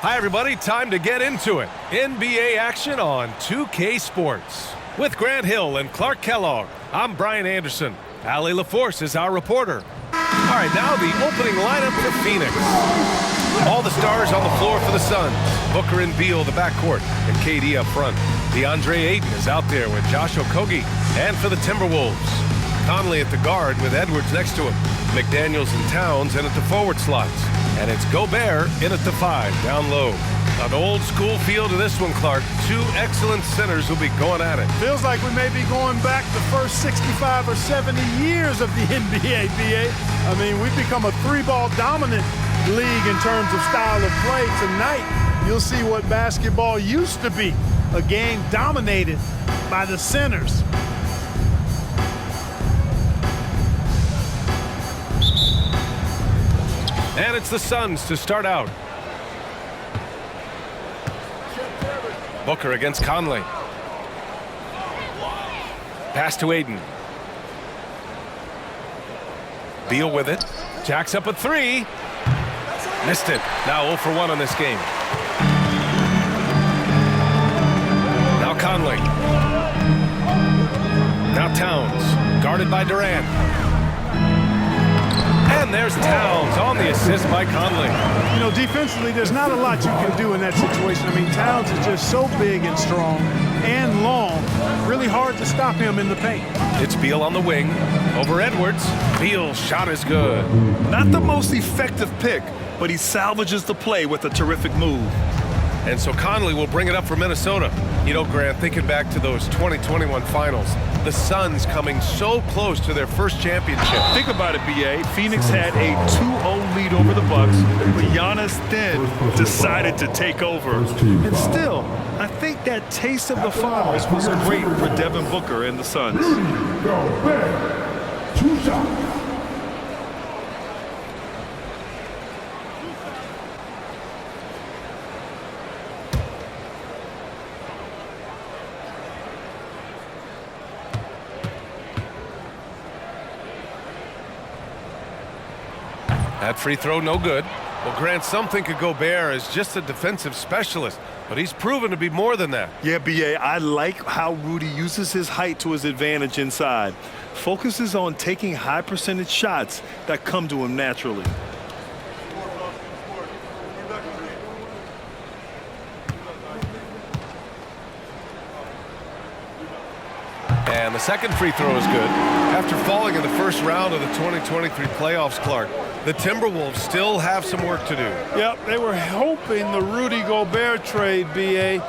Hi, everybody. Time to get into it. NBA action on 2K Sports. With Grant Hill and Clark Kellogg, I'm Brian Anderson. Allie LaForce is our reporter. All right, now the opening lineup for Phoenix. All the stars on the floor for the Suns. Booker and Beal, the backcourt, and KD up front. DeAndre Ayton is out there with Josh Okogie. And for the Timberwolves, Conley at the guard with Edwards next to him. McDaniels and Towns in at the forward slots. And it's Gobert in at the 5, down low. An old school feel to this one, Clark. Two excellent centers will be going at it. Feels like we may be going back the first 65 or 70 years of the NBA, BA. I mean, we've become a three-ball dominant league in terms of style of play. Tonight, you'll see what basketball used to be, a game dominated by the centers. And it's the Suns to start out. Booker against Conley. Pass to Ayton. Beal with it. Jacks up a 3. Missed it. Now 0 for 1 on this game. Now Conley. Now Towns. Guarded by Durant. And there's Towns on the assist by Conley. You know, defensively, there's not a lot you can do in that situation. I mean, Towns is just so big and strong and long. Really hard to stop him in the paint. It's Beal on the wing. Over Edwards. Beal's shot is good. Not the most effective pick, but he salvages the play with a terrific move. And so Conley will bring it up for Minnesota. You know, Grant, thinking back to those 2021 finals, the Suns coming so close to their first championship. Think about it, BA. Phoenix had a 2-0 lead over the Bucks, but Giannis then decided to take over. And still, I think that taste of the finals was great for Devin Booker and the Suns. Two shots. That free throw, no good. Well, Grant, some think of Gobert as just a defensive specialist, but he's proven to be more than that. Yeah, BA, I like how Rudy uses his height to his advantage inside. Focuses on taking high percentage shots that come to him naturally. And the second free throw is good. After falling in the first round of the 2023 playoffs, Clark, the Timberwolves still have some work to do. Yep, they were hoping the Rudy Gobert trade, BA,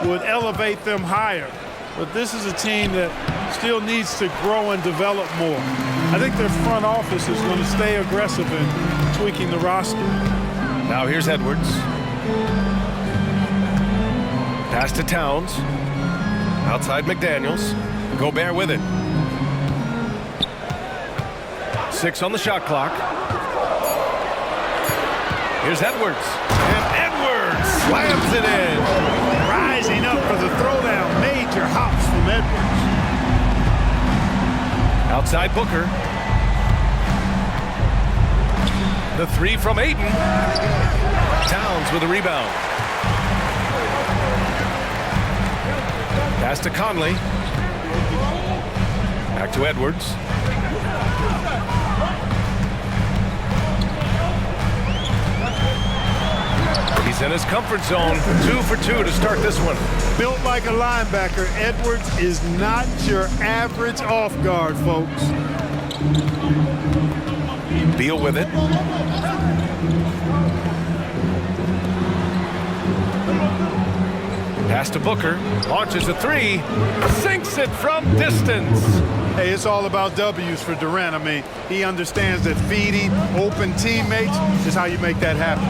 would elevate them higher. But this is a team that still needs to grow and develop more. I think their front office is going to stay aggressive in tweaking the roster. Now here's Edwards. Pass to Towns. Outside McDaniels. Gobert with it. 6 on the shot clock. Here's Edwards. And Edwards slams it in. Rising up for the throwdown. Major hops from Edwards. Outside Booker. The 3 from Ayton. Towns with a rebound. Pass to Conley. Back to Edwards. He's in his comfort zone. 2 for 2 to start this one. Built like a linebacker, Edwards is not your average off guard, folks. Beal with it. Pass to Booker. Launches a 3. Sinks it from distance. Hey, it's all about W's for Durant. I mean, he understands that feeding open teammates is how you make that happen.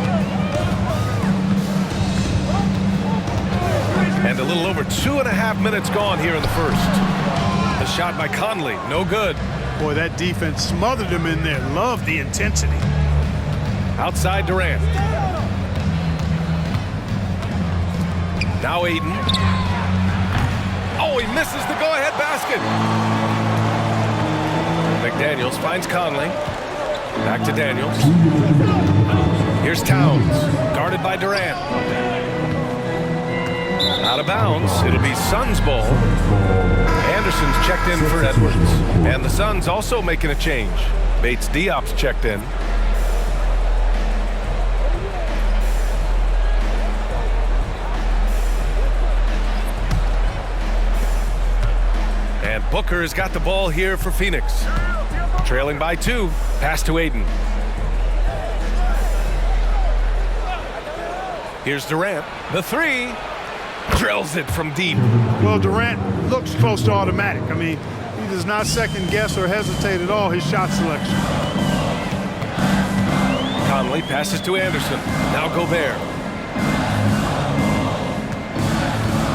And a little over 2.5 minutes gone here in the first. The shot by Conley, no good. Boy, that defense smothered him in there. Love the intensity. Outside Durant. Now Ayton. Oh, he misses the go-ahead basket. McDaniels finds Conley. Back to Daniels. Here's Towns, guarded by Durant. Out of bounds, it'll be Suns ball. Anderson's checked in for Edwards. And the Suns also making a change. Bates Diop's checked in. And Booker has got the ball here for Phoenix. Trailing by 2. Pass to Aiden. Here's Durant. The 3. Drills it from deep. Well, Durant looks close to automatic. I mean, he does not second guess or hesitate at all his shot selection. Conley passes to Anderson. Now Gobert.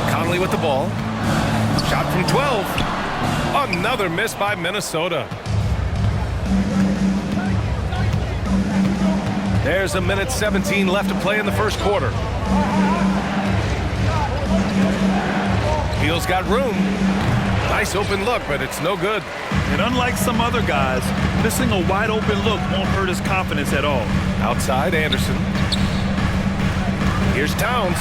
Conley with the ball. Shot from 12. Another miss by Minnesota. There's a minute 17 left to play in the first quarter. Beal's got room. Nice open look, but it's no good. And unlike some other guys, missing a wide open look won't hurt his confidence at all. Outside, Anderson. Here's Towns.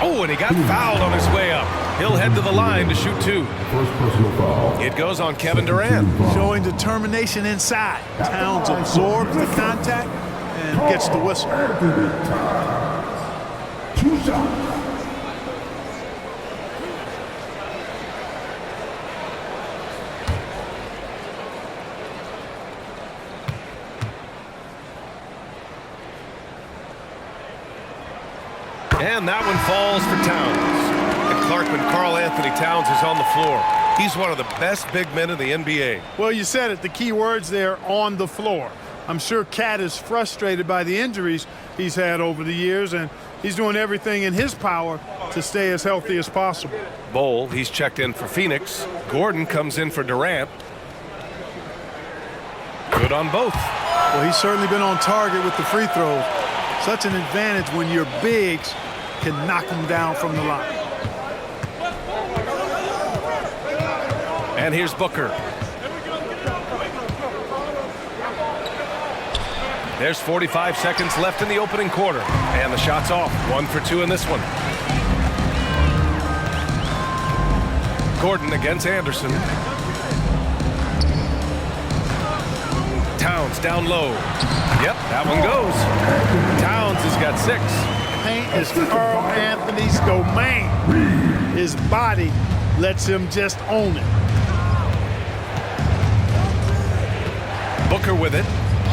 Oh, and he got fouled on his way up. He'll head to the line to shoot 2. First personal foul. It goes on Kevin Durant. Showing determination inside. Towns absorbs the contact and gets the whistle. 2 shots. And that one falls for Towns. And Clark, when Karl Anthony Towns is on the floor, he's one of the best big men in the NBA. Well, you said it. The key words there, on the floor. I'm sure Cat is frustrated by the injuries he's had over the years, and he's doing everything in his power to stay as healthy as possible. Bol, he's checked in for Phoenix. Gordon comes in for Durant. Good on both. Well, he's certainly been on target with the free throws. Such an advantage when your bigs can knock them down from the line. And here's Booker. There's 45 seconds left in the opening quarter. And the shot's off. 1 for 2 in this one. Gordon against Anderson. Towns down low. Yep, that one goes. Towns has got 6. Paint is Karl Anthony's domain. His body lets him just own it. Booker with it.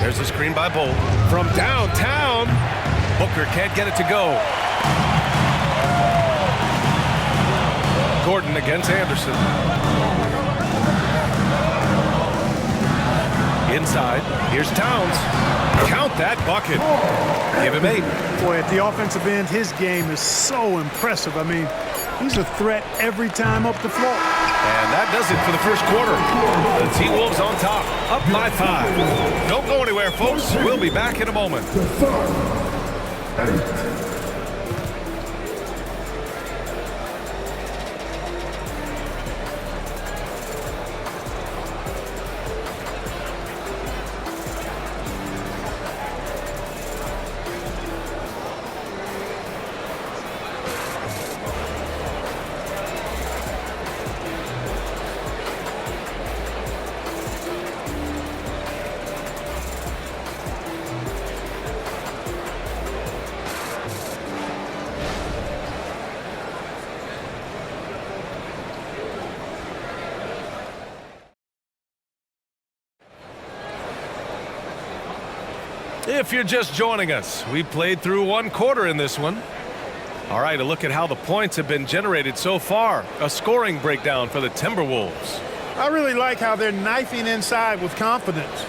There's a screen by Bol. From downtown, Booker can't get it to go. Gordon against Anderson. Inside, here's Towns. Count that bucket. Give him 8. Boy, at the offensive end, his game is so impressive. I mean, he's a threat every time up the floor. And that does it for the first quarter. The T-Wolves on top, up by 5. Don't go anywhere, folks. We'll be back in a moment. If you're just joining us, we played through 1 quarter in this one. All right, a look at how the points have been generated so far. A scoring breakdown for the Timberwolves. I really like how they're knifing inside with confidence,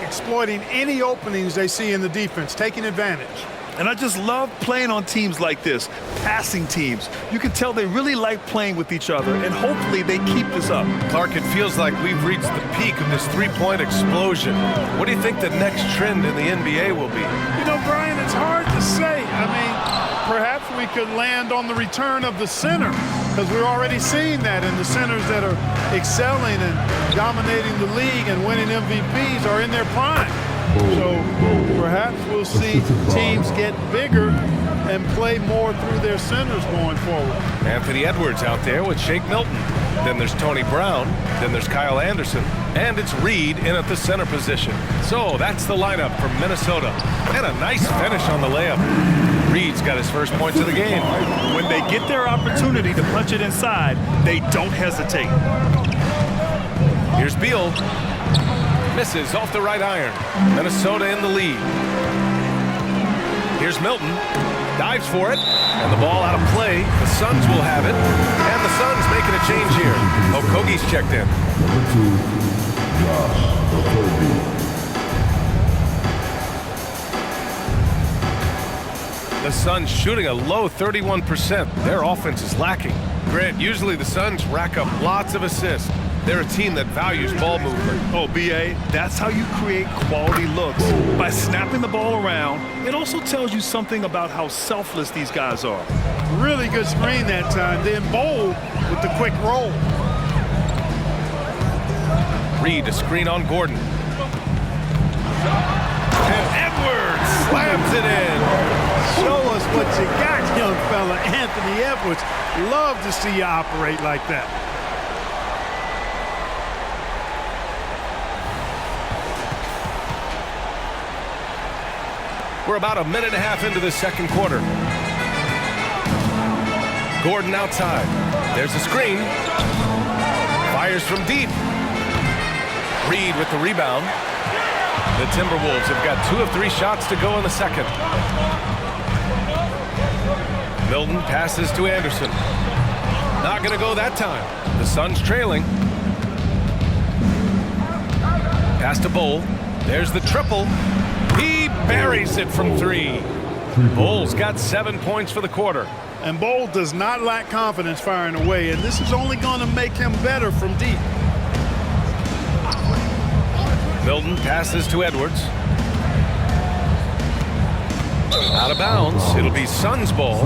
exploiting any openings they see in the defense, taking advantage. And I just love playing on teams like this, passing teams. You can tell they really like playing with each other, and hopefully they keep this up. Clark, it feels like we've reached the peak of this three-point explosion. What do you think the next trend in the NBA will be? You know, Brian, it's hard to say. I mean, perhaps we could land on the return of the center, because we're already seeing that in the centers that are excelling and dominating the league and winning MVPs are in their prime. So Perhaps we'll see teams get bigger and play more through their centers going forward. Anthony Edwards out there with Shake Milton. Then there's Tony Brown. Then there's Kyle Anderson. And it's Reed in at the center position. So that's the lineup for Minnesota. And a nice finish on the layup. Reed's got his first points of the game. When they get their opportunity to punch it inside, they don't hesitate. Here's Beal. Misses off the right iron. Minnesota in the lead. Here's Milton. Dives for it. And the ball out of play. The Suns will have it. And the Suns making a change here. Okogie's checked in. Number 2, Josh Okogie. The Suns shooting a low 31%. Their offense is lacking. Grant, usually the Suns rack up lots of assists. They're a team that values ball movement. Oh, B.A., that's how you create quality looks. By snapping the ball around, it also tells you something about how selfless these guys are. Really good screen that time. Then Bold with the quick roll. Reed a screen on Gordon. And Edwards slams it in. Show us what you got, young fella. Anthony Edwards. Love to see you operate like that. We're about a minute and a half into the second quarter. Gordon outside. There's a screen. Fires from deep. Reed with the rebound. The Timberwolves have got 2 of 3 shots to go in the second. Milton passes to Anderson. Not going to go that time. The Suns trailing. Pass to Bowl. There's the triple. He buries it from 3. Bowles got 7 points for the quarter. And Bowl does not lack confidence firing away, and this is only going to make him better from deep. Milton passes to Edwards. Out of bounds. It'll be Suns ball.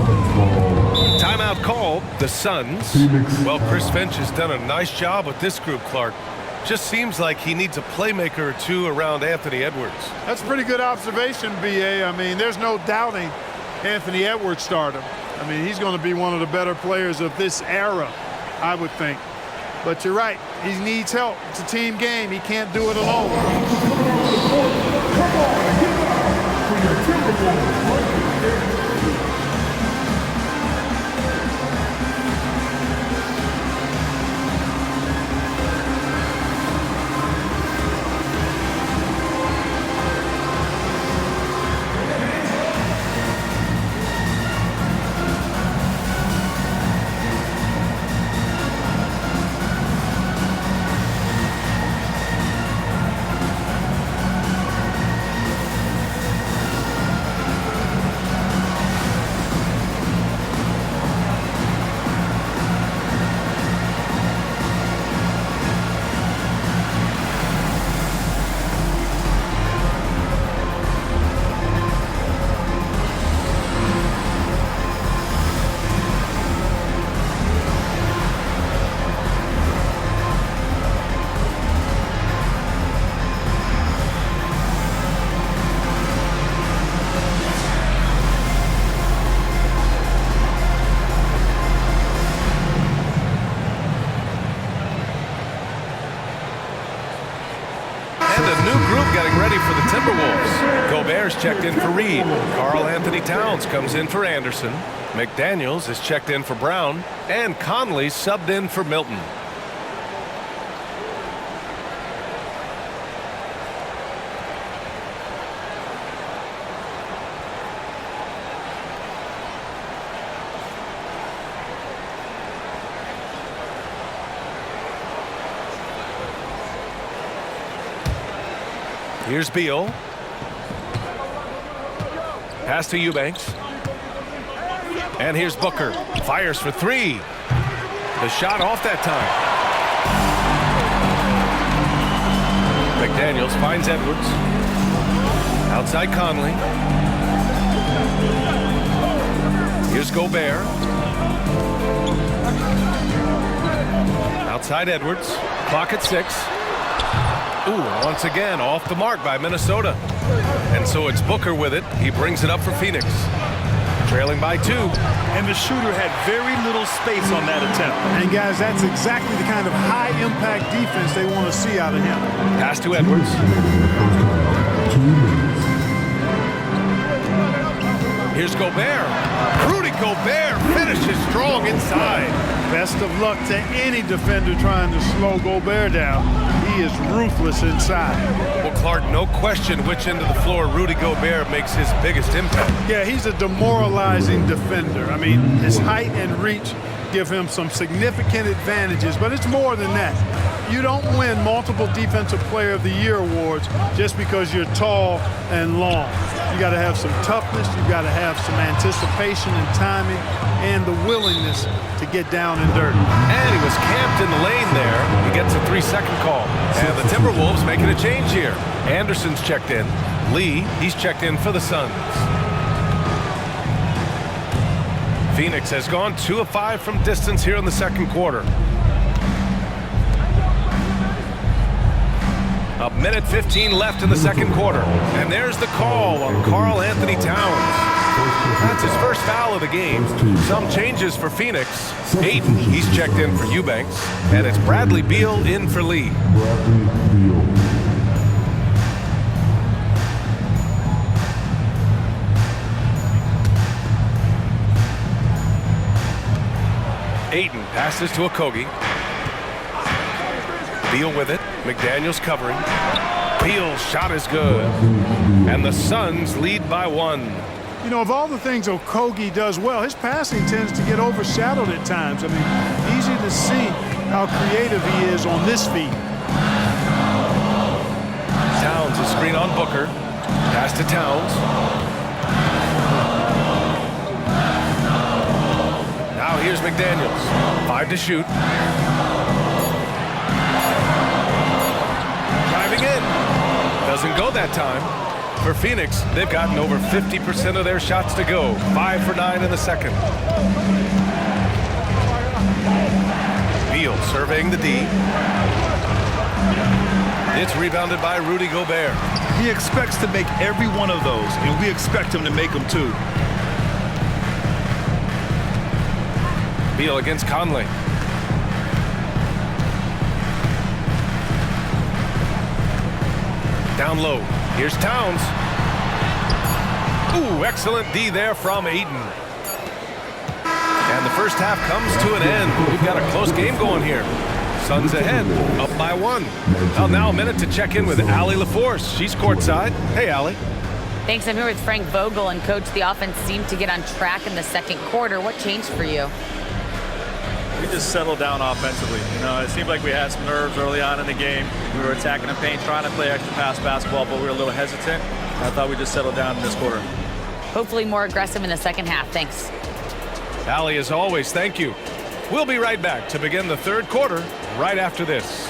Timeout called. The Suns. Well, Chris Finch has done a nice job with this group, Clark. Just seems like he needs a playmaker or two around Anthony Edwards. That's a pretty good observation, B.A. I mean, there's no doubting Anthony Edwards stardom. I mean, he's going to be one of the better players of this era, I would think. But you're right. He needs help. It's a team game. He can't do it alone. Getting ready for the Timberwolves. Gobert's checked in for Reed. Karl Anthony Towns comes in for Anderson. McDaniels is checked in for Brown. And Conley subbed in for Milton. Here's Beal. Pass to Eubanks. And here's Booker. Fires for 3. The shot off that time. McDaniels finds Edwards. Outside Conley. Here's Gobert. Outside Edwards. Clock at 6. Ooh, once again, off the mark by Minnesota. And so it's Booker with it. He brings it up for Phoenix. Trailing by 2. And the shooter had very little space on that attempt. And guys, that's exactly the kind of high-impact defense they want to see out of him. Pass to Edwards. 2 minutes. Here's Gobert. Rudy Gobert finishes strong inside. Best of luck to any defender trying to slow Gobert down. He is ruthless inside. Well, Clark, no question which end of the floor Rudy Gobert makes his biggest impact. Yeah, he's a demoralizing defender. I mean, his height and reach give him some significant advantages, but it's more than that. You don't win multiple Defensive Player of the Year awards just because you're tall and long. You got to have some toughness, you got to have some anticipation and timing, and the willingness to get down and dirty. And he was camped in the lane there. He gets a 3-second call. And the Timberwolves making a change here. Anderson's checked in. Lee, he's checked in for the Suns. Phoenix has gone 2 of 5 from distance here in the second quarter. A minute 15 left in the second quarter. And there's the call on Karl Anthony Towns. That's his first foul of the game. Some changes for Phoenix. Ayton, he's checked in for Eubanks. And it's Bradley Beal in for Lee. Bradley Beal. Ayton passes to Okogie. Beal with it. McDaniels covering. Beal's shot is good. And the Suns lead by 1. You know, of all the things Okogie does well, his passing tends to get overshadowed at times. I mean, easy to see how creative he is on this feed. Towns is screen on Booker. Pass to Towns. Now here's McDaniels. 5 to shoot. Driving in. Doesn't go that time. For Phoenix, they've gotten over 50% of their shots to go. 5 for 9 in the second. Beal surveying the D. It's rebounded by Rudy Gobert. He expects to make every one of those, and we expect him to make them too. Beal against Conley. Down low. Here's Towns. Ooh, excellent D there from Ayton. And the first half comes to an end. We've got a close game going here. Suns ahead, up by 1. Well, now a minute to check in with Allie LaForce. She's courtside. Hey, Allie. Thanks. I'm here with Frank Vogel. And, Coach, the offense seemed to get on track in the second quarter. What changed for you? We just settled down offensively. You know, it seemed like we had some nerves early on in the game. We were attacking the paint, trying to play extra pass basketball, but we were a little hesitant. I thought we just settled down in this quarter. Hopefully more aggressive in the second half. Thanks. Allie, as always, thank you. We'll be right back to begin the third quarter right after this.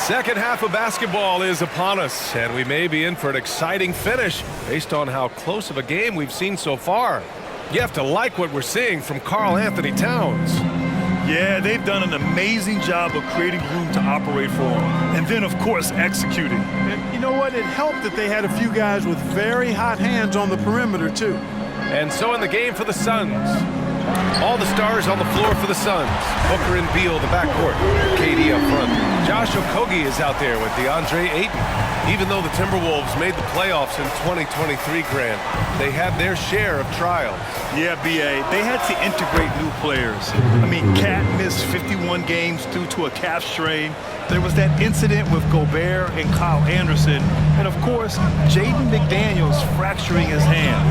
Second half of basketball is upon us, and we may be in for an exciting finish based on how close of a game we've seen so far. You have to like what we're seeing from Karl Anthony Towns. Yeah, they've done an amazing job of creating room to operate for him. And then, of course, executing. And you know what? It helped that they had a few guys with very hot hands on the perimeter, too. And so in the game for the Suns, All the stars on the floor for the Suns. Booker and Beal, the backcourt. KD up front. Josh Okogie is out there with DeAndre Ayton. Even though the Timberwolves made the playoffs in 2023, Grant, they had their share of trials. Yeah, B.A., they had to integrate new players. I mean, Cat missed 51 games due to a calf strain. There was that incident with Gobert and Kyle Anderson. And, of course, Jaden McDaniels fracturing his hand.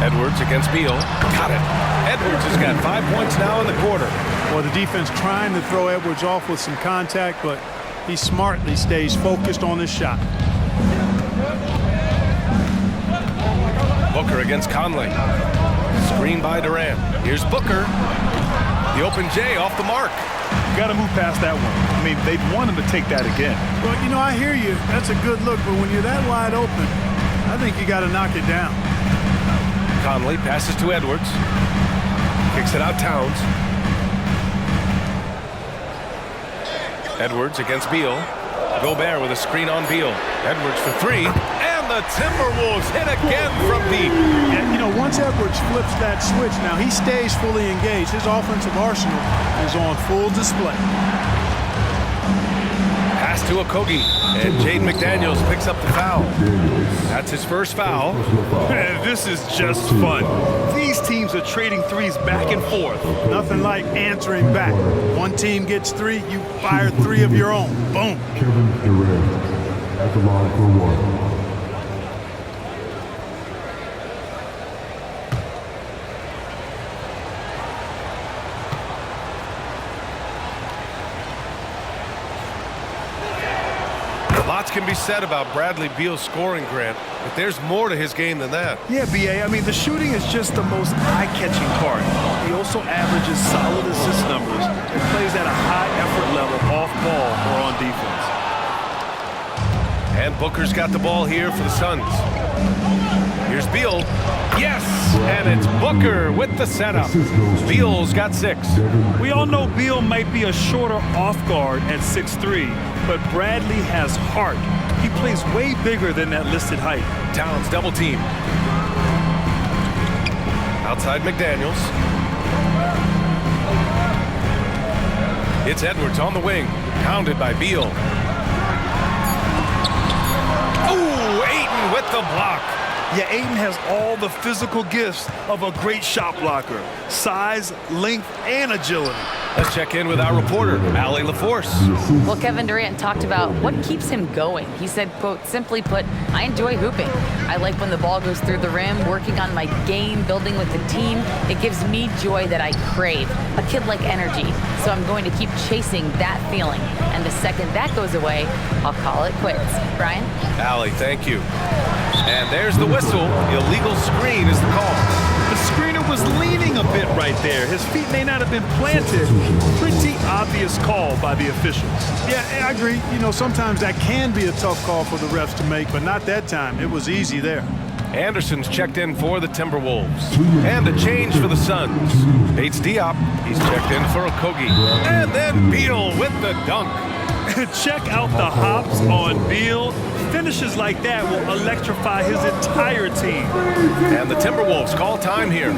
Edwards against Beal. Got it. Edwards has got 5 points now in the quarter. Well, the defense trying to throw Edwards off with some contact, but he smartly stays focused on his shot. Booker against Conley. Screen by Durant. Here's Booker. The open J off the mark. Got to move past that one. I mean, they'd want him to take that again. Well, you know, I hear you. That's a good look, but when you're that wide open, I think you got to knock it down. Conley passes to Edwards. Kicks it out Towns. Edwards against Beal. Gobert with a screen on Beal. Edwards for three. And the Timberwolves hit again from deep. And, you know, once Edwards flips that switch, now he stays fully engaged. His offensive arsenal is on full display. Pass to Okogie. And Jaden McDaniels picks up the foul. That's his first foul. Man, this is just fun. These teams are trading threes back and forth. Nothing like answering back. One team gets three, you fire three of your own. Boom. Kevin Durant at the line for one. Lots can be said about Bradley Beal's scoring, Grant, but there's more to his game than that. Yeah, B.A., I mean, the shooting is just the most eye-catching part. He also averages solid assist numbers and plays at a high effort level off ball or on defense. And Booker's got the ball here for the Suns. Here's Beal. Yes! And it's Booker with the setup. Beal's got 6. We all know Beal might be a shorter off guard at 6'3", but Bradley has heart. He plays way bigger than that listed height. Towns double team. Outside McDaniels. It's Edwards on the wing. Pounded by Beal. Ooh, Ayton with the block. Yeah, Ayton has all the physical gifts of a great shot blocker. Size, length, and agility. Let's check in with our reporter, Allie LaForce. Well, Kevin Durant talked about what keeps him going. He said, quote, simply put, I enjoy hooping. I like when the ball goes through the rim, working on my game, building with the team. It gives me joy that I crave, a kid-like energy. So I'm going to keep chasing that feeling. And the second that goes away, I'll call it quits. Brian? Allie, thank you. And there's the whistle. Illegal screen is the call. The screener was leaning a bit right there. His feet may not have been planted. Pretty obvious call by the officials. Yeah, I agree. You know, sometimes that can be a tough call for the refs to make, but not that time. It was easy there. Anderson's checked in for the Timberwolves. And a change for the Suns. Bates Diop. He's checked in for Okogie. And then Beal with the dunk. Check out the hops on Beal. Finishes like that will electrify his entire team. And the Timberwolves call time here.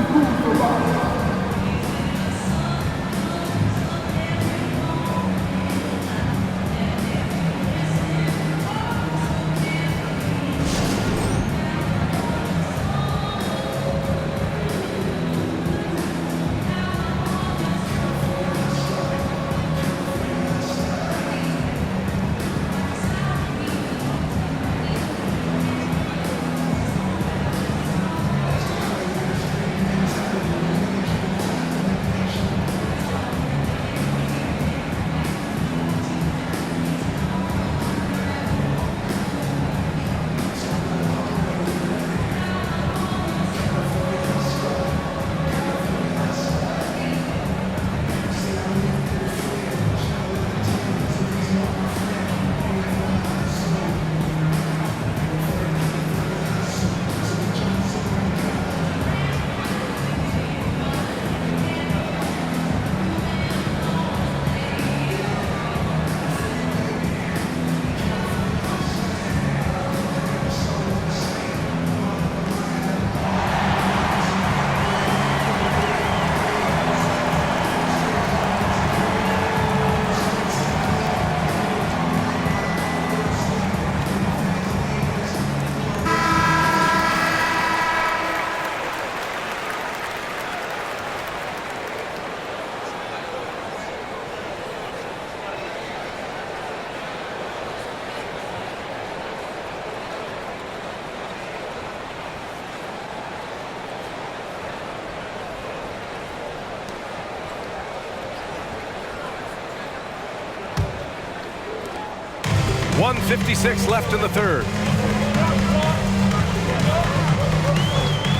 1:56 left in the third.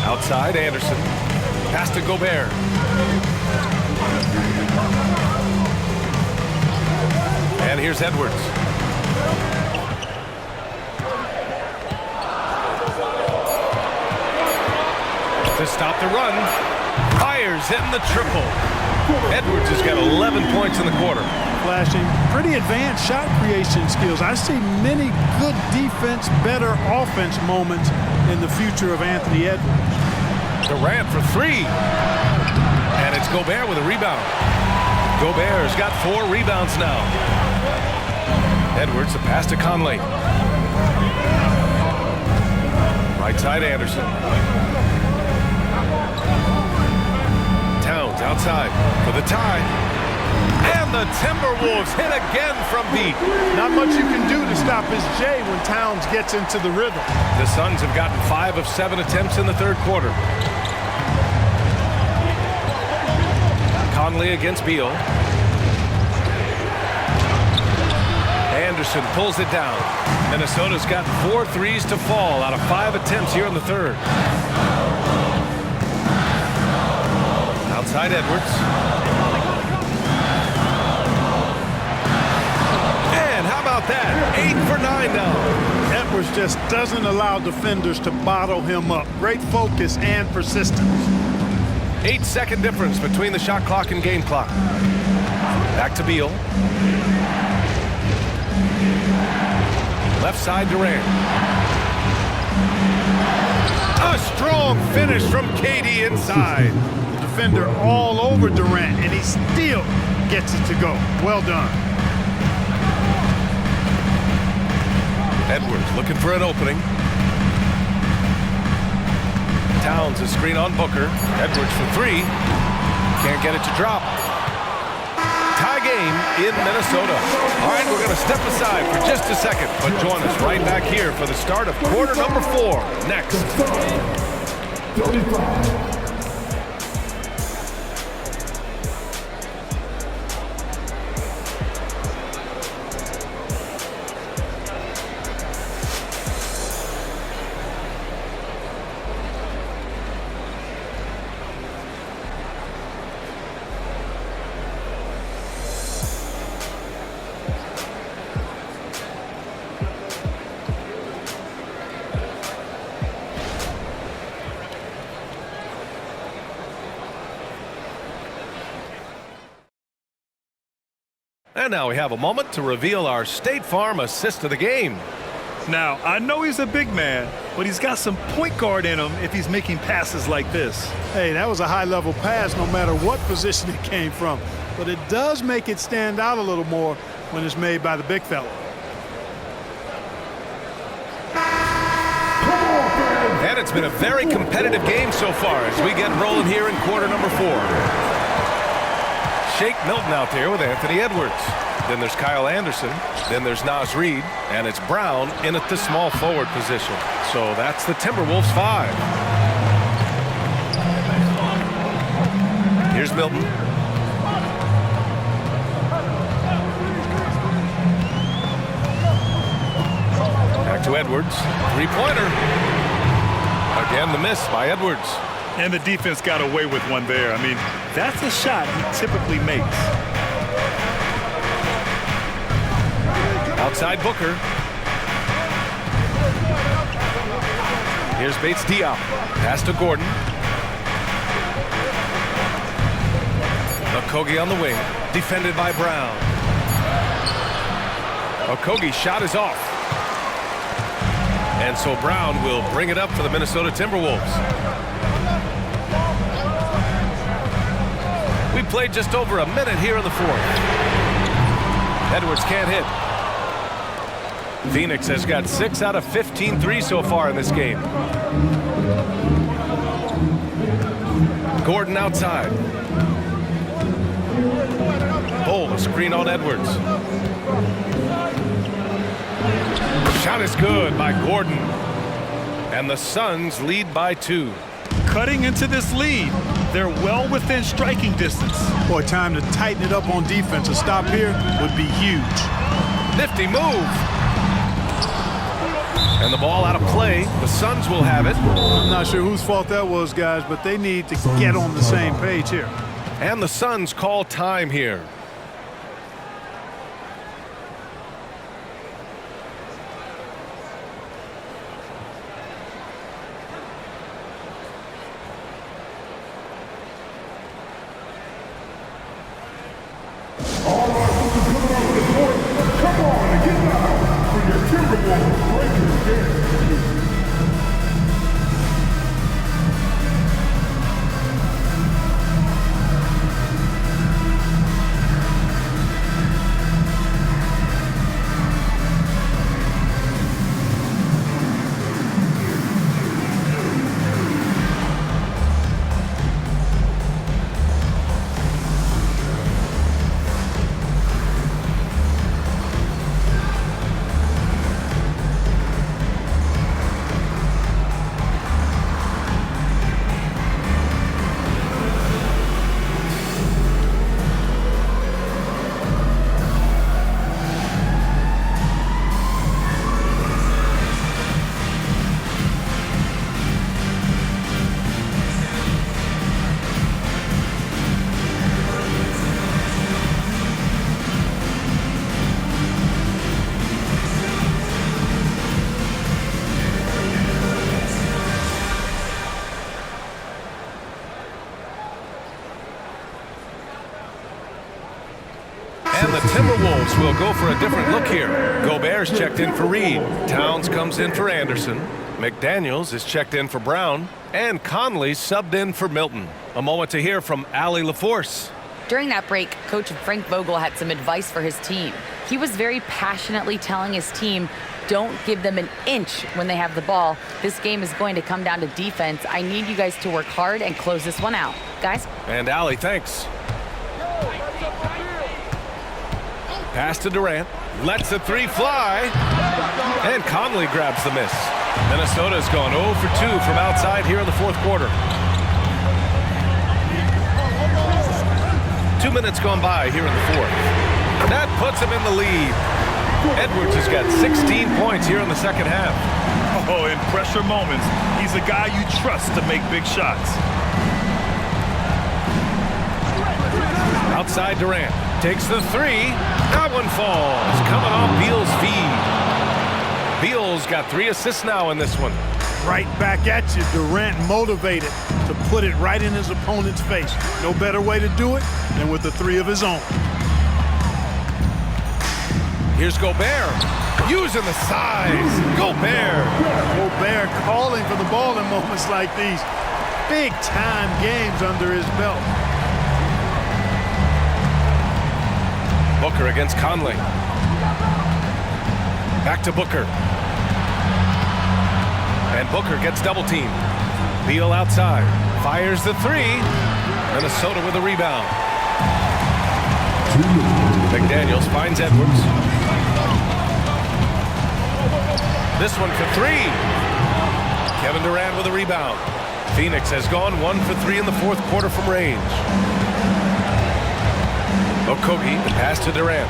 Outside, Anderson. Pass to Gobert. And here's Edwards. To stop the run. Fires, hitting the triple. Edwards has got 11 points in the quarter. Flashing pretty advanced shot creation skills. I see many good defense, better offense moments in the future of Anthony Edwards. Durant for three. And it's Gobert with a rebound. Gobert's got 4 rebounds now. Edwards, a pass to Conley. Right side, Anderson. Towns outside for the tie. And the Timberwolves hit again from deep. Not much you can do to stop his J when Towns gets into the rhythm. The Suns have gotten 5 of 7 attempts in the third quarter. Conley against Beal. Anderson pulls it down. Minnesota's got 4 threes to fall out of 5 attempts here in the third. Outside Edwards. And how about that? 8 for 9 now. Edwards just doesn't allow defenders to bottle him up. Great focus and persistence. 8-second difference between the shot clock and game clock. Back to Beal. Left side Durant. A strong finish from KD inside. The defender all over Durant, and he still gets it to go. Well done. Edwards looking for an opening. Towns a screen on Booker. Edwards for 3. Can't get it to drop. Tie game in Minnesota. All right, we're going to step aside for just a second, but join us right back here for the start of quarter number 4 next. 35. And now we have a moment to reveal our State Farm assist of the game. Now, I know he's a big man, but he's got some point guard in him if he's making passes like this. Hey, that was a high-level pass no matter what position it came from. But it does make it stand out a little more when it's made by the big fella. And it's been a very competitive game so far as we get rolling here in quarter number 4. Shake Milton out there with Anthony Edwards. Then there's Kyle Anderson. Then there's Naz Reid. And it's Brown in at the small forward position. So that's the Timberwolves 5. Here's Milton. Back to Edwards. 3-pointer. Again, the miss by Edwards. And the defense got away with one there. I mean, that's a shot he typically makes. Outside Booker. Here's Bates Diop. Pass to Gordon. Okogie on the wing. Defended by Brown. Okogie's shot is off. And so Brown will bring it up for the Minnesota Timberwolves. We played just over a minute here in the 4th. Edwards can't hit. Phoenix has got 6 out of 15 threes so far in this game. Gordon outside. Bull, a screen on Edwards. Shot is good by Gordon. And the Suns lead by 2. Cutting into this lead. They're well within striking distance. Boy, time to tighten it up on defense. A stop here would be huge. Nifty move. And the ball out of play. The Suns will have it. I'm not sure whose fault that was, guys, but they need to get on the same page here. And the Suns call time here. All right, this is coming out of the court. Come on and get down for your Timberwolves Lakers game. And the Timberwolves will go for a different look here. Gobert's checked in for Reed. Towns comes in for Anderson. McDaniels is checked in for Brown. And Conley subbed in for Milton. A moment to hear from Allie LaForce. During that break, Coach Frank Vogel had some advice for his team. He was very passionately telling his team, don't give them an inch when they have the ball. This game is going to come down to defense. I need you guys to work hard and close this one out. Guys? And Allie, thanks. Pass to Durant. Lets the three fly. And Conley grabs the miss. Minnesota's gone 0 for 2 from outside here in the fourth quarter. 2 minutes gone by here in the fourth. That puts him in the lead. Edwards has got 16 points here in the second half. Oh, in pressure moments, he's a guy you trust to make big shots. Outside Durant. Takes the three. That one falls. Coming off Beal's feed. Beal's got 3 assists now in this one. Right back at you. Durant motivated to put it right in his opponent's face. No better way to do it than with the 3 of his own. Here's Gobert. Using the size. Gobert. Gobert calling for the ball in moments like these. Big time games under his belt. Booker against Conley. Back to Booker. And Booker gets double teamed. Beal outside. Fires the 3. Minnesota with a rebound. McDaniels finds Edwards. This one for 3. Kevin Durant with a rebound. Phoenix has gone 1 for 3 in the fourth quarter from range. Okogie, the pass to Durant.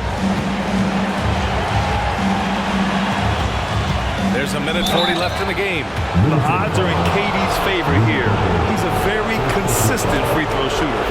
There's a minute 40 left in the game. The odds are in KD's favor here. He's a very consistent free throw shooter.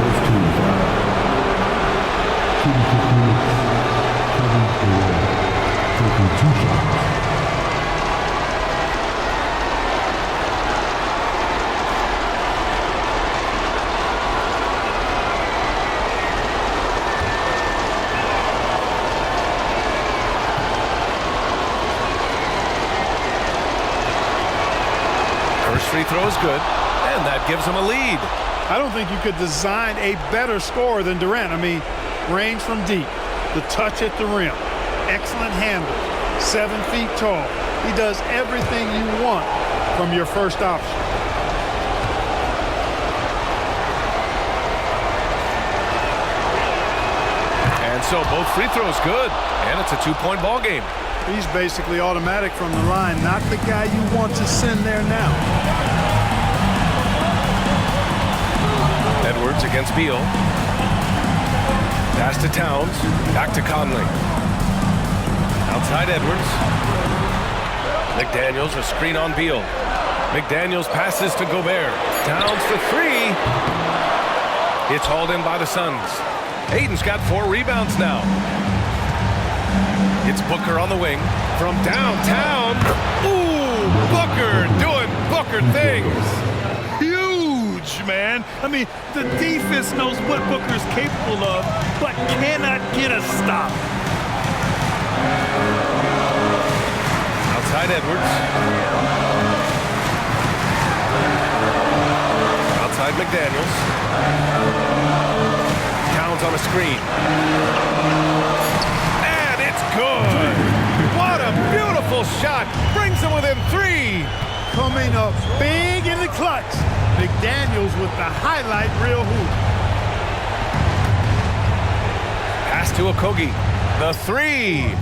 Free throw is good, and that gives him a lead. I don't think you could design a better scorer than Durant. I mean, range from deep, the touch at the rim, excellent handle, 7 feet tall. He does everything you want from your first option. And so both free throws good, and it's a 2-point ball game. He's basically automatic from the line, not the guy you want to send there now. Edwards against Beal. Pass to Towns. Back to Conley. Outside Edwards. McDaniels, a screen on Beal. McDaniels passes to Gobert. Downs for three. It's hauled in by the Suns. Ayton's got 4 rebounds now. It's Booker on the wing from downtown. Ooh, Booker doing Booker things. Huge, man. I mean, the defense knows what Booker's capable of, but cannot get a stop. Outside Edwards. Outside McDaniels. Towns on a screen. And it's good. What a beautiful shot. Brings them within 3. Coming up big in the clutch. McDaniels with the highlight reel hoop. Pass to Okogie. The 3.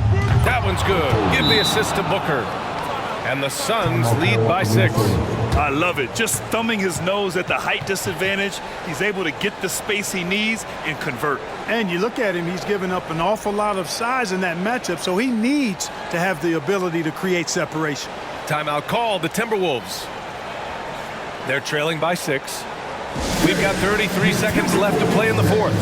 That one's good. Give the assist to Booker. And the Suns lead by 6. I love it. Just thumbing his nose at the height disadvantage. He's able to get the space he needs and convert. And you look at him, he's given up an awful lot of size in that matchup, so he needs to have the ability to create separation. Timeout called, the Timberwolves. They're trailing by 6. We've got 33 seconds left to play in the 4th.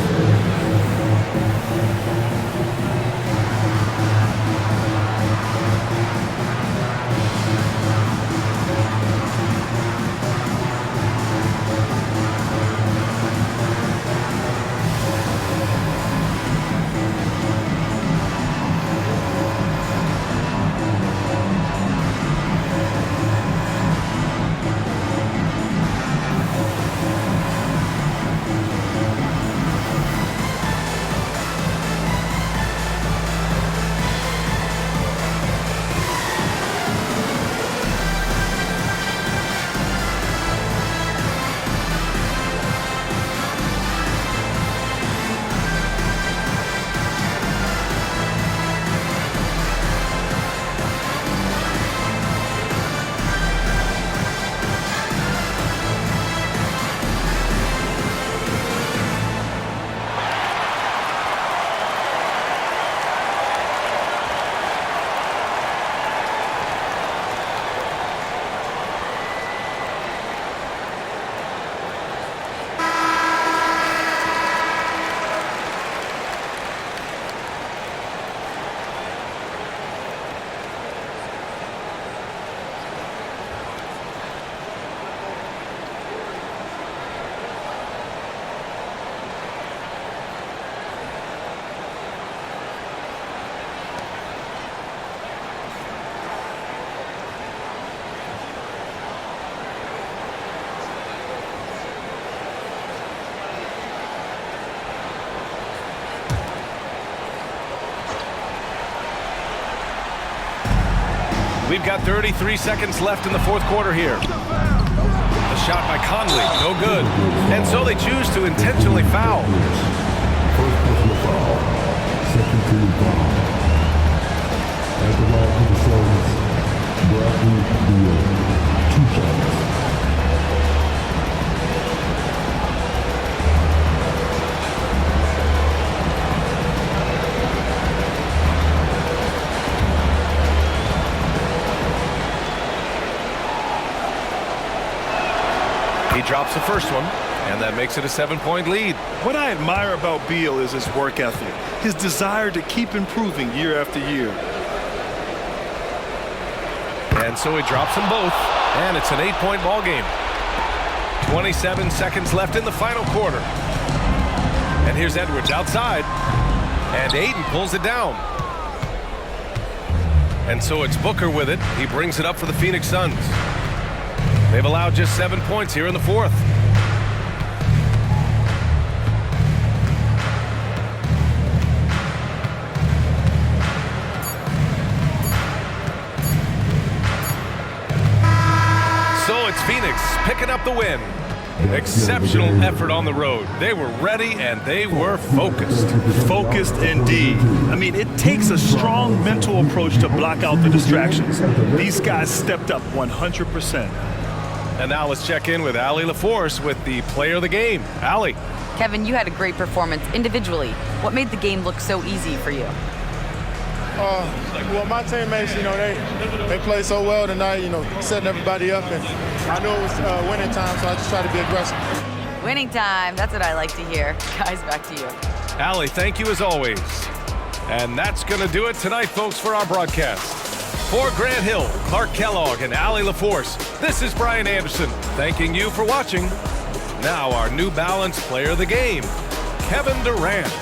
We've got 33 seconds left in the 4th quarter here. The shot by Conley, no good. And so they choose to intentionally foul. First personal foul. Second team foul. At the line for the Suns, Bradley Beal. 2 shots. He drops the first one, and that makes it a 7-point lead. What I admire about Beal is his work ethic, his desire to keep improving year after year. And so he drops them both, and it's an 8-point ball game. 27 seconds left in the final quarter. And here's Edwards outside, and Ayton pulls it down. And so it's Booker with it. He brings it up for the Phoenix Suns. They've allowed just 7 points here in the 4th. So it's Phoenix picking up the win. Exceptional effort on the road. They were ready and they were focused. Focused indeed. I mean, it takes a strong mental approach to block out the distractions. These guys stepped up 100%. And now let's check in with Allie LaForce with the player of the game. Allie. Kevin, you had a great performance individually. What made the game look so easy for you? Well, my teammates, they played so well tonight, setting everybody up. And I knew it was winning time, so I just tried to be aggressive. Winning time. That's what I like to hear. Guys, back to you. Allie, thank you as always. And that's going to do it tonight, folks, for our broadcast. For Grant Hill, Clark Kellogg, and Allie LaForce, this is Brian Anderson, thanking you for watching. Now our New Balance player of the game, Kevin Durant.